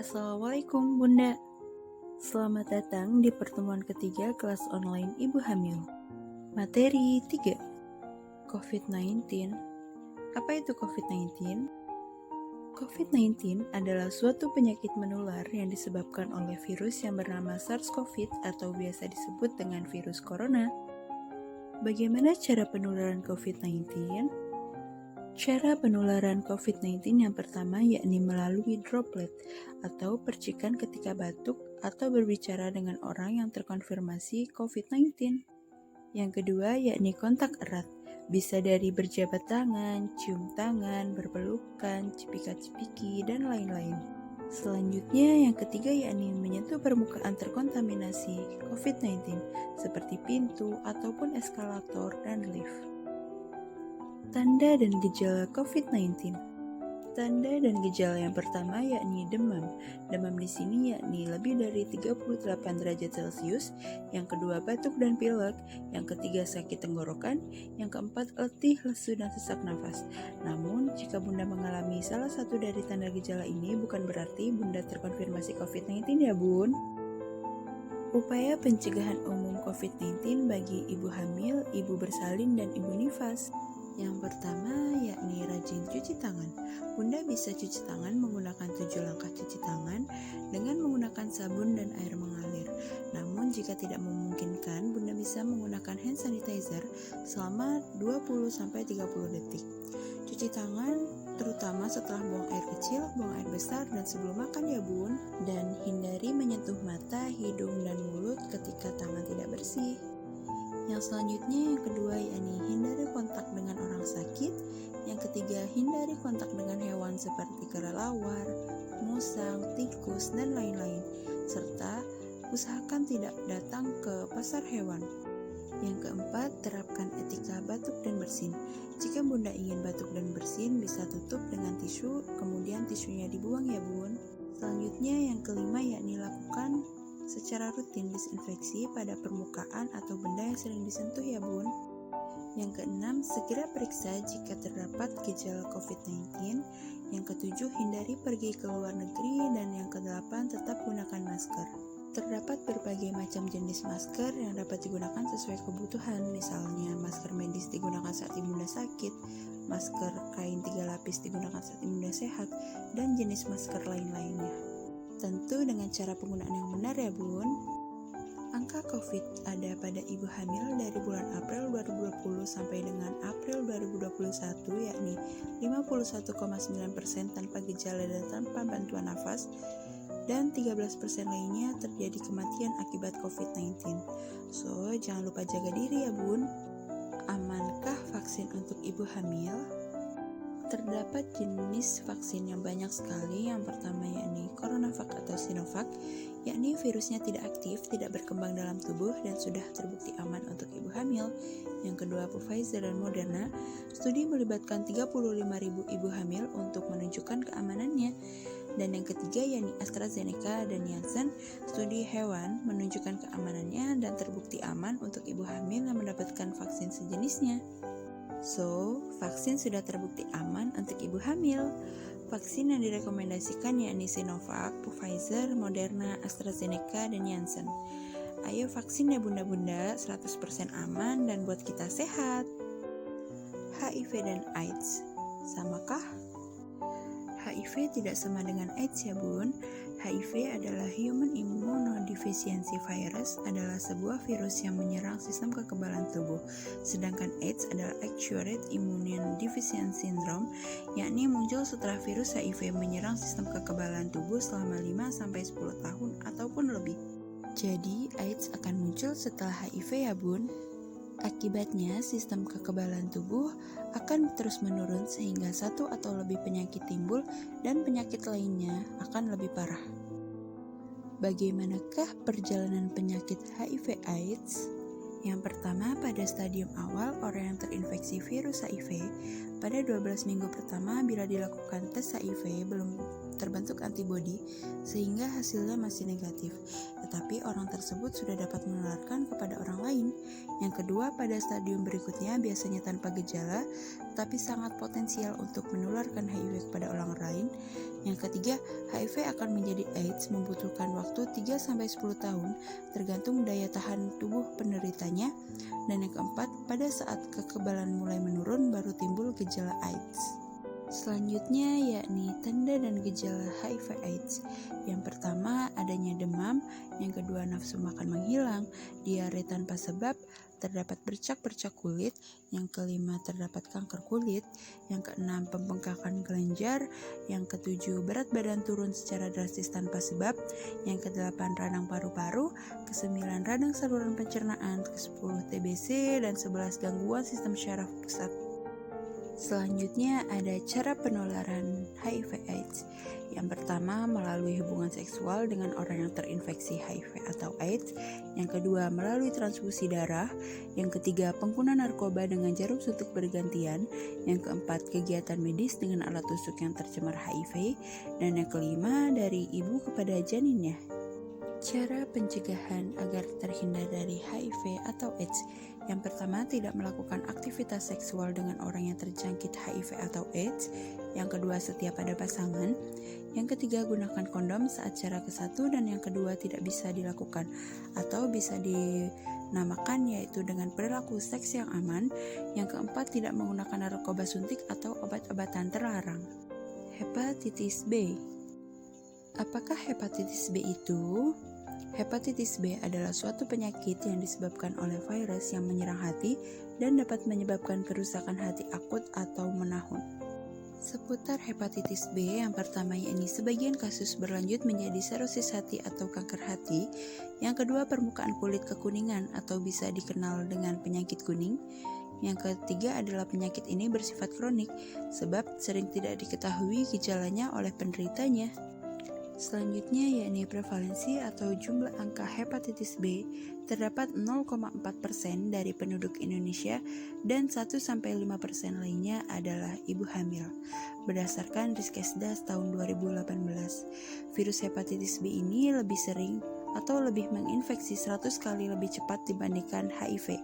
Assalamualaikum Bunda. Selamat datang di pertemuan ketiga kelas online Ibu Hamil. Materi 3. COVID-19. Apa itu COVID-19? COVID-19 adalah suatu penyakit menular yang disebabkan oleh virus yang bernama SARS-CoV atau biasa disebut dengan virus corona. Bagaimana cara penularan COVID-19? Cara penularan COVID-19 yang pertama yakni melalui droplet atau percikan ketika batuk atau berbicara dengan orang yang terkonfirmasi COVID-19. Yang kedua yakni kontak erat, bisa dari berjabat tangan, cium tangan, berpelukan, cipika-cipiki, dan lain-lain. Selanjutnya yang ketiga yakni menyentuh permukaan terkontaminasi COVID-19 seperti pintu ataupun eskalator dan lift. Tanda dan gejala COVID-19. Tanda dan gejala yang pertama yakni demam. Demam di sini yakni lebih dari 38 derajat Celcius. Yang kedua batuk dan pilek. Yang ketiga sakit tenggorokan. Yang keempat letih, lesu, dan sesak nafas. Namun jika Bunda mengalami salah satu dari tanda gejala ini bukan berarti Bunda terkonfirmasi COVID-19 ya Bun. Upaya pencegahan umum COVID-19 bagi ibu hamil, ibu bersalin, dan ibu nifas. Yang pertama yakni rajin cuci tangan. Bunda bisa cuci tangan menggunakan 7 langkah cuci tangan dengan menggunakan sabun dan air mengalir. Namun jika tidak memungkinkan, Bunda bisa menggunakan hand sanitizer selama 20-30 detik. Cuci tangan terutama setelah buang air kecil, buang air besar, dan sebelum makan ya Bun. Dan hindari menyentuh mata, hidung, dan mulut ketika tangan tidak bersih. Yang selanjutnya yang kedua yakni hindari kontak dengan orang sakit. Yang ketiga hindari kontak dengan hewan seperti kelelawar, musang, tikus, dan lain-lain. Serta usahakan tidak datang ke pasar hewan. Yang keempat terapkan etika batuk dan bersin. Jika Bunda ingin batuk dan bersin bisa tutup dengan tisu, kemudian tisunya dibuang ya Bun. Selanjutnya yang kelima yakni lakukan secara rutin disinfeksi pada permukaan atau benda yang sering disentuh ya Bun. Yang keenam, segera periksa jika terdapat gejala COVID-19. Yang ketujuh, hindari pergi ke luar negeri. Dan yang kedelapan, tetap gunakan masker. Terdapat berbagai macam jenis masker yang dapat digunakan sesuai kebutuhan. Misalnya, masker medis digunakan saat ibunda sakit, masker kain 3 lapis digunakan saat ibunda sehat, dan jenis masker lain-lainnya. Tentu dengan cara penggunaan yang benar ya Bun. Angka COVID ada pada ibu hamil dari bulan April 2020 sampai dengan April 2021 yakni 51,9% tanpa gejala dan tanpa bantuan nafas, dan 13% lainnya terjadi kematian akibat COVID-19. So, jangan lupa jaga diri ya Bun. Amankah vaksin untuk ibu hamil? Terdapat jenis vaksin yang banyak sekali. Yang pertama yakni CoronaVac atau Sinovac, yakni virusnya tidak aktif, tidak berkembang dalam tubuh, dan sudah terbukti aman untuk ibu hamil. Yang kedua Pfizer dan Moderna, studi melibatkan 35.000 ibu hamil untuk menunjukkan keamanannya. Dan yang ketiga yakni AstraZeneca dan Janssen, studi hewan menunjukkan keamanannya dan terbukti aman untuk ibu hamil yang mendapatkan vaksin sejenisnya. So, vaksin sudah terbukti aman untuk ibu hamil. Vaksin yang direkomendasikan yakni Sinovac, Pfizer, Moderna, AstraZeneca, dan Janssen. Ayo vaksin ya bunda-bunda, 100% aman dan buat kita sehat. HIV dan AIDS, samakah? HIV tidak sama dengan AIDS ya Bun. HIV adalah Human Immunodeficiency Virus, adalah sebuah virus yang menyerang sistem kekebalan tubuh. Sedangkan AIDS adalah Acquired Immune Deficiency Syndrome, yakni muncul setelah virus HIV menyerang sistem kekebalan tubuh selama 5-10 tahun ataupun lebih. Jadi AIDS akan muncul setelah HIV ya Bun. Akibatnya, sistem kekebalan tubuh akan terus menurun sehingga satu atau lebih penyakit timbul dan penyakit lainnya akan lebih parah. Bagaimanakah perjalanan penyakit HIV/AIDS? Yang pertama, pada stadium awal orang yang terinfeksi virus HIV, pada 12 minggu pertama bila dilakukan tes HIV belum terbentuk antibodi sehingga hasilnya masih negatif, tetapi orang tersebut sudah dapat menularkan kepada orang lain. Yang kedua, pada stadium berikutnya biasanya tanpa gejala, tetapi sangat potensial untuk menularkan HIV kepada orang lain. Yang ketiga, HIV akan menjadi AIDS membutuhkan waktu 3-10 tahun tergantung daya tahan tubuh penderitanya. Dan yang keempat, pada saat kekebalan mulai menurun baru timbul gejala AIDS. Selanjutnya yakni tanda dan gejala HIV AIDS. Yang pertama adanya demam, yang kedua nafsu makan menghilang, diare tanpa sebab, terdapat bercak-bercak kulit, yang kelima terdapat kanker kulit, yang keenam pembengkakan kelenjar, yang ketujuh berat badan turun secara drastis tanpa sebab, yang kedelapan radang paru-paru, kesembilan radang saluran pencernaan, ke-10 TBC, dan 11 gangguan sistem syaraf pusat. Selanjutnya ada cara penularan HIV/AIDS. Yang pertama melalui hubungan seksual dengan orang yang terinfeksi HIV atau AIDS. Yang kedua melalui transfusi darah. Yang ketiga pengguna narkoba dengan jarum suntik bergantian. Yang keempat kegiatan medis dengan alat tusuk yang tercemar HIV. Dan yang kelima dari ibu kepada janinnya. Cara pencegahan agar terhindar dari HIV atau AIDS. Yang pertama, tidak melakukan aktivitas seksual dengan orang yang terjangkit HIV atau AIDS. Yang kedua, setiap ada pasangan. Yang ketiga, gunakan kondom saat cara ke-1. Dan yang kedua, tidak bisa dilakukan atau bisa dinamakan yaitu dengan perilaku seks yang aman. Yang keempat, tidak menggunakan narkoba suntik atau obat-obatan terlarang. Hepatitis B. Apakah hepatitis B itu? Hepatitis B adalah suatu penyakit yang disebabkan oleh virus yang menyerang hati dan dapat menyebabkan kerusakan hati akut atau menahun. Seputar hepatitis B, yang pertama yakni sebagian kasus berlanjut menjadi sirosis hati atau kanker hati. Yang kedua, permukaan kulit kekuningan atau bisa dikenal dengan penyakit kuning. Yang ketiga adalah penyakit ini bersifat kronik sebab sering tidak diketahui gejalanya oleh penderitanya. Selanjutnya yakni prevalensi atau jumlah angka hepatitis B terdapat 0,4% dari penduduk Indonesia dan 1-5% lainnya adalah ibu hamil. Berdasarkan Riskesdas tahun 2018, virus hepatitis B ini lebih sering atau lebih menginfeksi 100 kali lebih cepat dibandingkan HIV.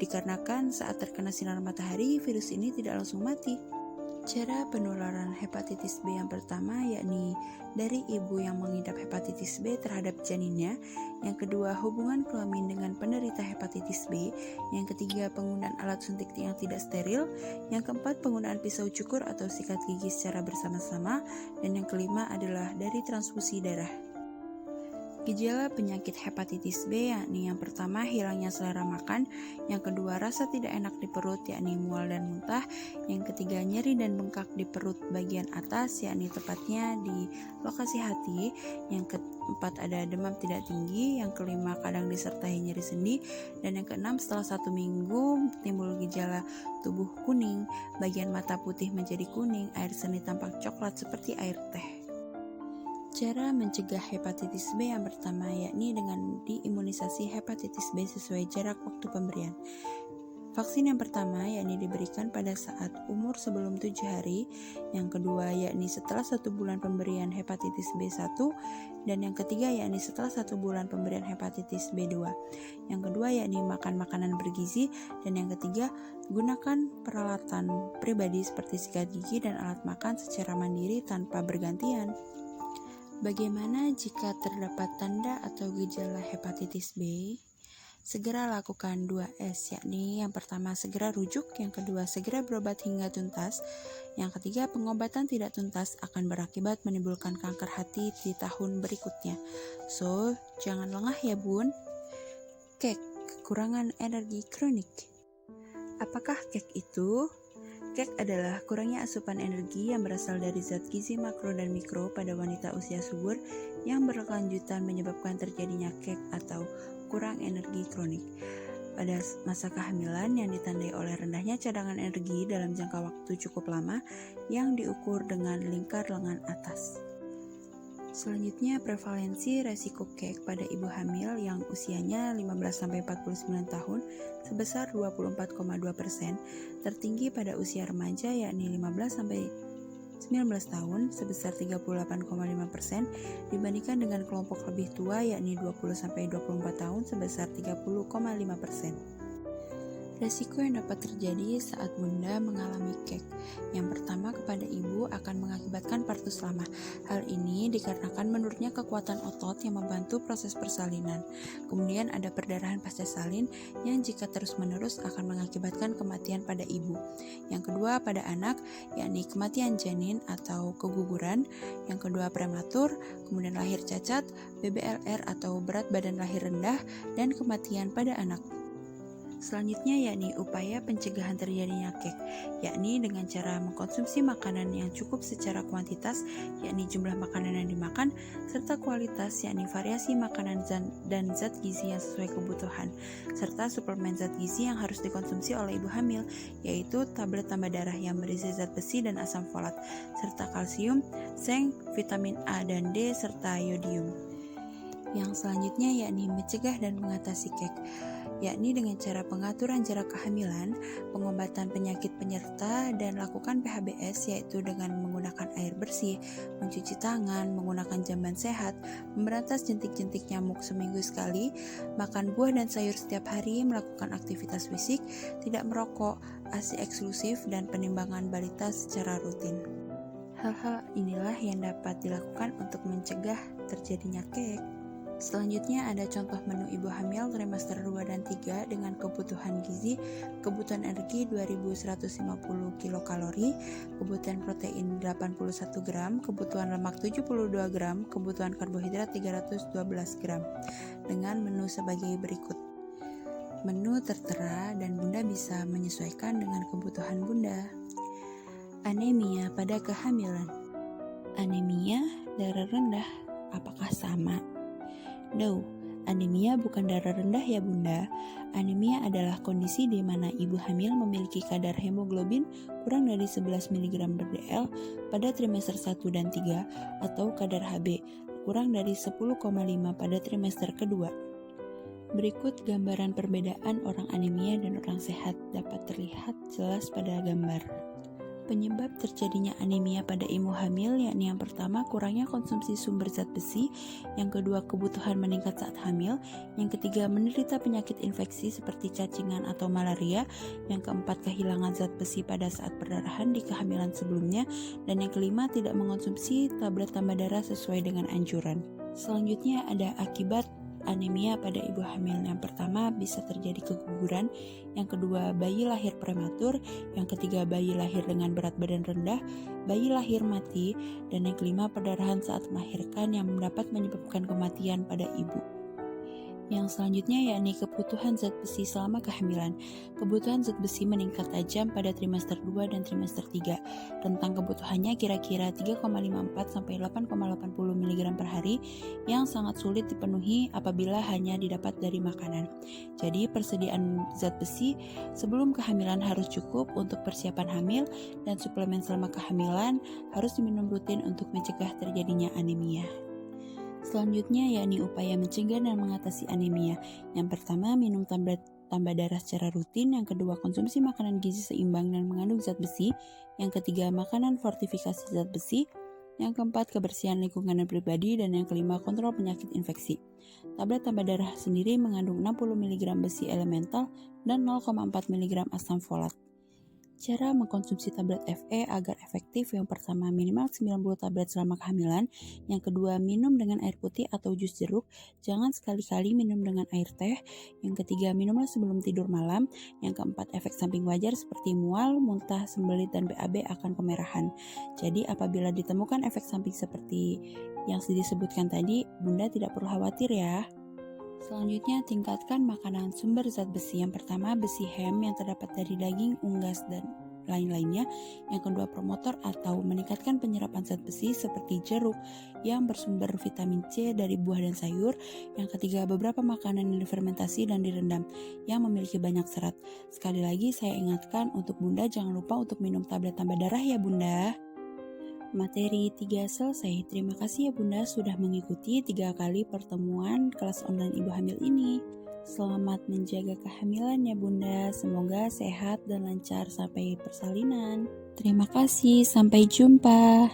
Dikarenakan saat terkena sinar matahari, virus ini tidak langsung mati. Cara penularan hepatitis B yang pertama yakni dari ibu yang mengidap hepatitis B terhadap janinnya. Yang kedua, hubungan kelamin dengan penderita hepatitis B. Yang ketiga, penggunaan alat suntik yang tidak steril. Yang keempat, penggunaan pisau cukur atau sikat gigi secara bersama-sama. Dan yang kelima adalah dari transfusi darah. Gejala penyakit hepatitis B yakni yang pertama hilangnya selera makan, yang kedua rasa tidak enak di perut yakni mual dan muntah, yang ketiga nyeri dan bengkak di perut bagian atas yakni tepatnya di lokasi hati, yang keempat ada demam tidak tinggi, yang kelima kadang disertai nyeri sendi, dan yang keenam setelah 1 minggu timbul gejala tubuh kuning, bagian mata putih menjadi kuning, air seni tampak coklat seperti air teh. Cara mencegah hepatitis B yang pertama yakni dengan diimunisasi hepatitis B sesuai jarak waktu pemberian. Vaksin yang pertama yakni diberikan pada saat umur sebelum 7 hari, yang kedua yakni setelah 1 bulan pemberian hepatitis B1, dan yang ketiga yakni setelah 1 bulan pemberian hepatitis B2. Yang kedua yakni makan makanan bergizi, dan yang ketiga gunakan peralatan pribadi seperti sikat gigi dan alat makan secara mandiri tanpa bergantian. Bagaimana jika terdapat tanda atau gejala hepatitis B? Segera lakukan 2S, yakni yang pertama segera rujuk, yang kedua segera berobat hingga tuntas, yang ketiga pengobatan tidak tuntas akan berakibat menimbulkan kanker hati di tahun berikutnya. So, jangan lengah ya bun. KEK, kekurangan energi kronik. Apakah KEK itu? KEK adalah kurangnya asupan energi yang berasal dari zat gizi makro dan mikro pada wanita usia subur yang berkelanjutan menyebabkan terjadinya KEK atau kurang energi kronik. Pada masa kehamilan yang ditandai oleh rendahnya cadangan energi dalam jangka waktu cukup lama yang diukur dengan lingkar lengan atas. Selanjutnya, prevalensi resiko KEK pada ibu hamil yang usianya 15-49 tahun sebesar 24,2%, tertinggi pada usia remaja yakni 15-19 19 tahun sebesar 38,5% dibandingkan dengan kelompok lebih tua yakni 20-24 tahun sebesar 30,5%. Resiko yang dapat terjadi saat Bunda mengalami kek. Yang pertama, kepada ibu akan mengakibatkan partus lama. Hal ini dikarenakan menurunnya kekuatan otot yang membantu proses persalinan. Kemudian ada perdarahan pasca salin yang jika terus-menerus akan mengakibatkan kematian pada ibu. Yang kedua, pada anak, yakni kematian janin atau keguguran. Yang kedua, prematur, kemudian lahir cacat, BBLR atau berat badan lahir rendah, dan kematian pada anak. Selanjutnya yakni upaya pencegahan terjadinya kek, yakni dengan cara mengkonsumsi makanan yang cukup secara kuantitas, yakni jumlah makanan yang dimakan, serta kualitas, yakni variasi makanan dan zat gizi yang sesuai kebutuhan, serta suplemen zat gizi yang harus dikonsumsi oleh ibu hamil, yaitu tablet tambah darah yang berisi zat besi dan asam folat, serta kalsium, zinc, vitamin A dan D, serta yodium. Yang selanjutnya yakni mencegah dan mengatasi kek, yakni dengan cara pengaturan jarak kehamilan, pengobatan penyakit penyerta, dan lakukan PHBS yaitu dengan menggunakan air bersih, mencuci tangan, menggunakan jamban sehat, memberantas jentik-jentik nyamuk seminggu sekali, makan buah dan sayur setiap hari, melakukan aktivitas fisik, tidak merokok, ASI eksklusif, dan penimbangan balita secara rutin. Hal-hal inilah yang dapat dilakukan untuk mencegah terjadinya kek. Selanjutnya ada contoh menu ibu hamil trimester 2 dan 3 dengan kebutuhan gizi, kebutuhan energi 2150 kilokalori, kebutuhan protein 81 gram, kebutuhan lemak 72 gram, kebutuhan karbohidrat 312 gram dengan menu sebagai berikut. Menu tertera dan Bunda bisa menyesuaikan dengan kebutuhan Bunda. Anemia pada kehamilan. Anemia, darah rendah, apakah sama? No, anemia bukan darah rendah ya Bunda. Anemia adalah kondisi di mana ibu hamil memiliki kadar hemoglobin kurang dari 11 mg/dl pada trimester 1 dan 3 atau kadar Hb kurang dari 10,5 pada trimester kedua. Berikut gambaran perbedaan orang anemia dan orang sehat dapat terlihat jelas pada gambar. Penyebab terjadinya anemia pada ibu hamil yakni yang pertama kurangnya konsumsi sumber zat besi, yang kedua kebutuhan meningkat saat hamil, yang ketiga menderita penyakit infeksi seperti cacingan atau malaria, yang keempat kehilangan zat besi pada saat perdarahan di kehamilan sebelumnya, dan yang kelima tidak mengonsumsi tablet tambah darah sesuai dengan anjuran. Selanjutnya ada akibat anemia pada ibu hamil. Yang pertama bisa terjadi keguguran, yang kedua bayi lahir prematur, yang ketiga bayi lahir dengan berat badan rendah, bayi lahir mati, dan yang kelima perdarahan saat melahirkan yang dapat menyebabkan kematian pada ibu. Yang selanjutnya yakni kebutuhan zat besi selama kehamilan. Kebutuhan zat besi meningkat tajam pada trimester 2 dan trimester 3. Rentang kebutuhannya kira-kira 3,54 sampai 8,80 mg per hari yang sangat sulit dipenuhi apabila hanya didapat dari makanan. Jadi persediaan zat besi sebelum kehamilan harus cukup untuk persiapan hamil, dan suplemen selama kehamilan harus diminum rutin untuk mencegah terjadinya anemia. Selanjutnya yakni upaya mencegah dan mengatasi anemia. Yang pertama, minum tablet tambah darah secara rutin. Yang kedua, konsumsi makanan gizi seimbang dan mengandung zat besi. Yang ketiga, makanan fortifikasi zat besi. Yang keempat, kebersihan lingkungan dan pribadi. Dan yang kelima, kontrol penyakit infeksi. Tablet tambah darah sendiri mengandung 60 mg besi elemental dan 0,4 mg asam folat. Cara mengkonsumsi tablet FE agar efektif: yang pertama, minimal 90 tablet selama kehamilan. Yang kedua, minum dengan air putih atau jus jeruk, jangan sekali-kali minum dengan air teh. Yang ketiga, minumlah sebelum tidur malam. Yang keempat, efek samping wajar seperti mual, muntah, sembelit, dan BAB akan kemerahan. Jadi apabila ditemukan efek samping seperti yang disebutkan tadi, Bunda tidak perlu khawatir ya. Selanjutnya, tingkatkan makanan sumber zat besi. Yang pertama, besi hem yang terdapat dari daging, unggas, dan lain-lainnya. Yang kedua, promotor atau meningkatkan penyerapan zat besi seperti jeruk yang bersumber vitamin C dari buah dan sayur. Yang ketiga, beberapa makanan yang difermentasi dan direndam yang memiliki banyak serat. Sekali lagi saya ingatkan untuk Bunda jangan lupa untuk minum tablet tambah darah ya Bunda. Materi 3 selesai. Terima kasih ya Bunda sudah mengikuti 3 kali pertemuan kelas online ibu hamil ini. Selamat menjaga kehamilan ya Bunda, semoga sehat dan lancar sampai persalinan. Terima kasih, sampai jumpa.